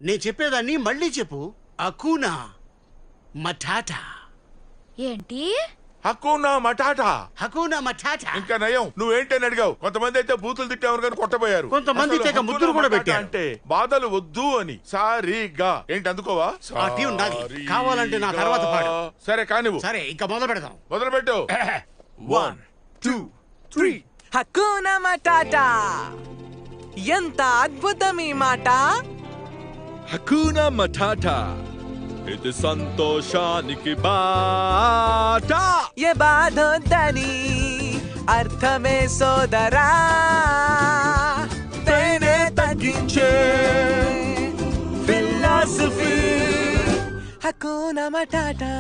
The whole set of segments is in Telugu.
నేను చెప్పేదాన్ని మళ్ళీ చెప్పు. అకూనా మటాటా. ఏంటి? హక్కునా మటాటా. హకూనా మటాటా. ఇంకా నయం నువ్వేంటని అడిగావు. కొంతమంది అయితే బూతులు తిట్టామని కానీ కొట్టబోయారు. కొంతమంది తెగ ముద్దులు కూడా పెట్టారు. అంటే బాధలు వద్దు అని. సారీగా ఏంటి అందుకోవా? ఆ ట్యూన్ నాది. కావాలంటే నా తర్వాత పాడు. సరే కానివ్వు. సరే ఇంకా మొదలు పెడదాం. మొదలు పెట్టు. 1 2 3 హక్కునా మటాటా. ఎంత అద్భుతం ఈ మాట. హక్కునా మటాటా, ఇది సంతోషానికి బాట. ఏ బాధొద్దని అర్థమే సోదరా, తేనే తగ్గించే ఫిలాసఫీ హక్కునా మటాటా.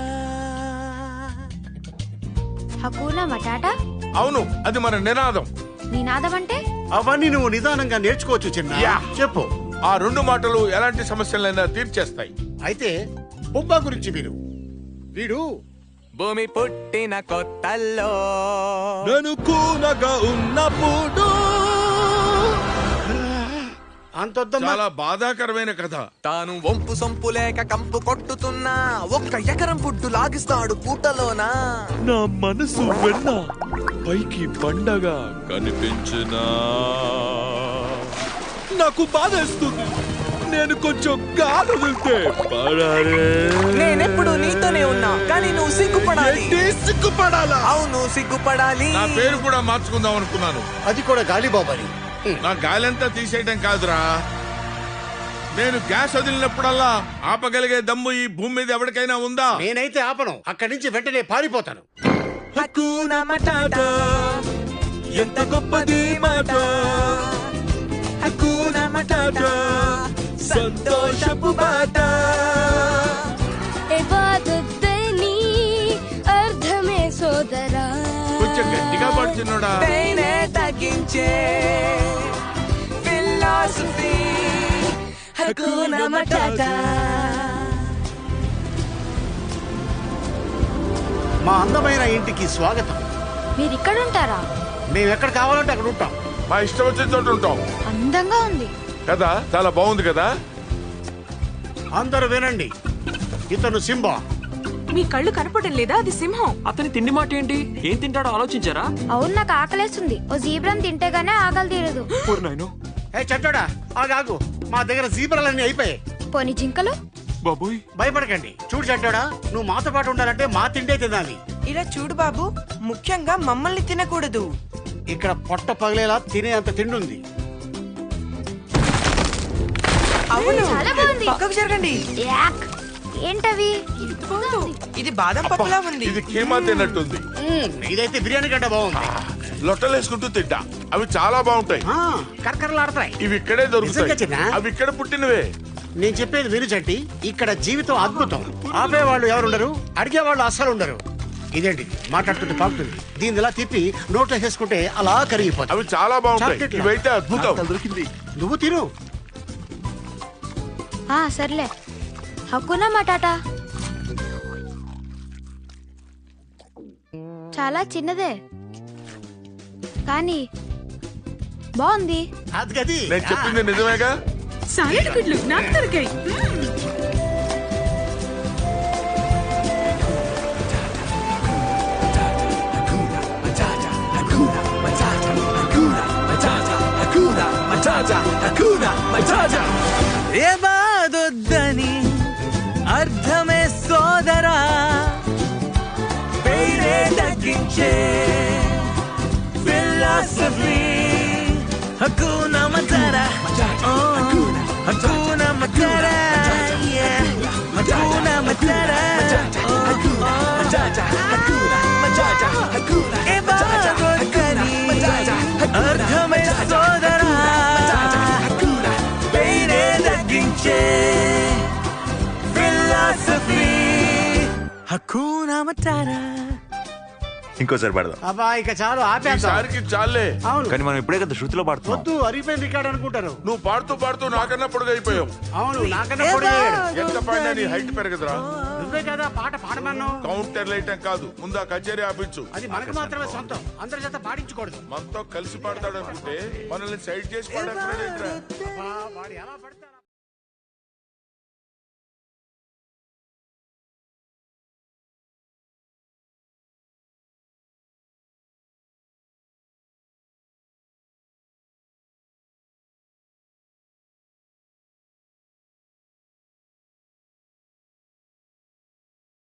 హకూనా మటాటా. అవును, అది మన నినాదం. నినాదం అంటే? అవన్నీ నువ్వు నిదానంగా నేర్చుకోవచ్చు చిన్న. యా. చెప్పు. ఆ రెండు మాటలు ఎలాంటి సమస్యలైనా తీర్చేస్తాయి. అయితే బొబ్బా గురించి విను. వీడు భూమి పుట్టిన కొత్తల్లో నేను కూనగా ఉన్నప్పుడు. అంతొద్దమ్మా. చాలా బాధాకరమైన కథ. తాను వంపు సొంపు లేక కంపు కొట్టుతున్నా ఒక్క ఎకరం పుట్టు లాగిస్తాడు పూటలోనా. నా మనసు వెన్న పైకి పండగ కనిపించినా నాకు బాధేస్తుంది. నేను కొంచెం గాలి వదిలితే పడాలే. నేనెప్పుడు నీతోనే ఉన్నా కానీ నువ్వు సిగ్గుపడాలి. సిగ్గుపడాలా? అవును సిగ్గుపడాలి. నా పేరు కూడా మార్చుకుందాం అనుకున్నాను. అది కూడా గాలిబాబని. నా గాలంతా తీసేయడం కాదురా, నేను గ్యాస్ వదిలినప్పుడల్లా ఆపగలిగే దమ్ము ఈ భూమి మీద ఎవరికైనా ఉందా? నేనైతే ఆపను. అక్కడి నుంచి వెంటనే పారిపోతాను. హక్కునా మటాటా, ఎంత గొప్పది మాట. హక్కునా మటాటా, సంతోషపు బాట. ఏ బాధొద్దని అర్థమే సోదరా, కొంచెం గట్టిగా పడుతున్నాడా? తేనే తగ్గించే ఫిలాసఫీ హక్కునా మటాటా. మా అందమైన ఇంటికి స్వాగతం. మీరిక్కడ ఉంటారా? మేము ఎక్కడ కావాలంటే అక్కడ ఉంటాం. మా ఇష్టం వచ్చిన చోట ఉంటాం అందంగా ఉంది కదా. చాలా బాగుంది కదా. అందరూ వినండి. ఇతను సింబా. మీ కళ్ళు కనపడడం లేదా? అది సింహం. అతని తిండి మాట ఏంటి? ఏం తింటాడో ఆలోచించారా? అవును, నాకు ఆకలేస్తుంది. ఓ జీబ్రాని తింటే గానీ ఆకలి తీరదు. ఏ చట్టోడా, ఆగు. మా దగ్గర జీబ్రాలన్నీ అయిపోయాయి. పోనీ జింకలు? బాబోయ్, భయపడకండి. చూడు చట్టోడా, నువ్వు మాతో పాటు ఉండాలంటే మా తిండే తినాలి. ఇలా చూడు బాబు, ముఖ్యంగా మమ్మల్ని తినకూడదు. ఇక్కడ పొట్ట పగిలేలా తినే అంత తిండుంది. అవును, చాలా బాగుంది. పక్కకు జరగండి. యాక్. ఏంటవి? ఇది బాదం పప్పులా ఉంది. ఇది కీమా తిన్నట్టుంది. ఇదైతే బిర్యానీ కంటే బాగుంది. లొట్టలేసుకుంటూ తింటా. అవి చాలా బాగుంటాయి. కరకరలాడతాయి. ఇవి ఇక్కడే నిజంగా దొరుకుతాయి. చిన్నా? అవి ఇక్కడ పుట్టినవే. నేను చెప్పేది విను చట్టి. ఇక్కడ జీవితం అద్భుతం. ఆపేవాళ్ళు ఎవరుండరు, అడిగేవాళ్ళు అస్సలు ఉండరు. ఇదేంటి మాట్లాడుతుంటే పాకుతుంది. దీన్ని ఇలా తిప్పి నోట్లో వేసుకుంటే అలా కరిగిపోతుంది. అవి చాలా బాగుంటాయి. చాక్లెట్లు. ఇవైతే అద్భుతం. దొరికింది. నువ్వు తిను. సర్లే. హక్కునా మటాటా చాలా చిన్నదే కానీ బాగుంది. అది గది. నేను చెప్పింది నిజమేగా. సాలెడ్ గుడ్లు నాకు దొరికాయి. ఏ బాధొద్దని అర్థమే సోదరా, పేరే తగ్గించే ఫిలాసఫీ హక్కునా మటాటా. హక్కునా matata, హక్కునా matata. ఏ బాధొద్దని అర్థమే సోదరా, పేరే తగ్గించే ఫిలాసఫీ హక్కునా మటాటా. ఇంకోసారి పాడదాం. అబ్బా ఇక చాలు, ఆపేద్దాం. ఈసారికి చాలే. అవును, కానీ మనం ఇప్పుడే కదా శృతిలో పాడుతున్నాం. వద్దు, అరిపోయింది రికార్డ్ అనుకుంటారు. నువ్వు పాడుతూ పాడుతూ నాకన్నా పొడుగైపోయావు. అవును, నాకన్నా పొడిగాడు. ఎంత పాడినా నీ హైట్ పెరగదురా. నువ్వే కదా పాట పాడమన్నావు. కౌంటర్ లైటం కాదు, ముందు ఆ కచేరీ ఆపించు. అది మనకు మాత్రమే సొంతం, అందరి చేత పాడించకూడదు. మనతో కలిసి పాడతాడు అనుకుంటే మనల్ని సైడ్ చేసి పాడాడు. వాడు ఎలా పడతాడు?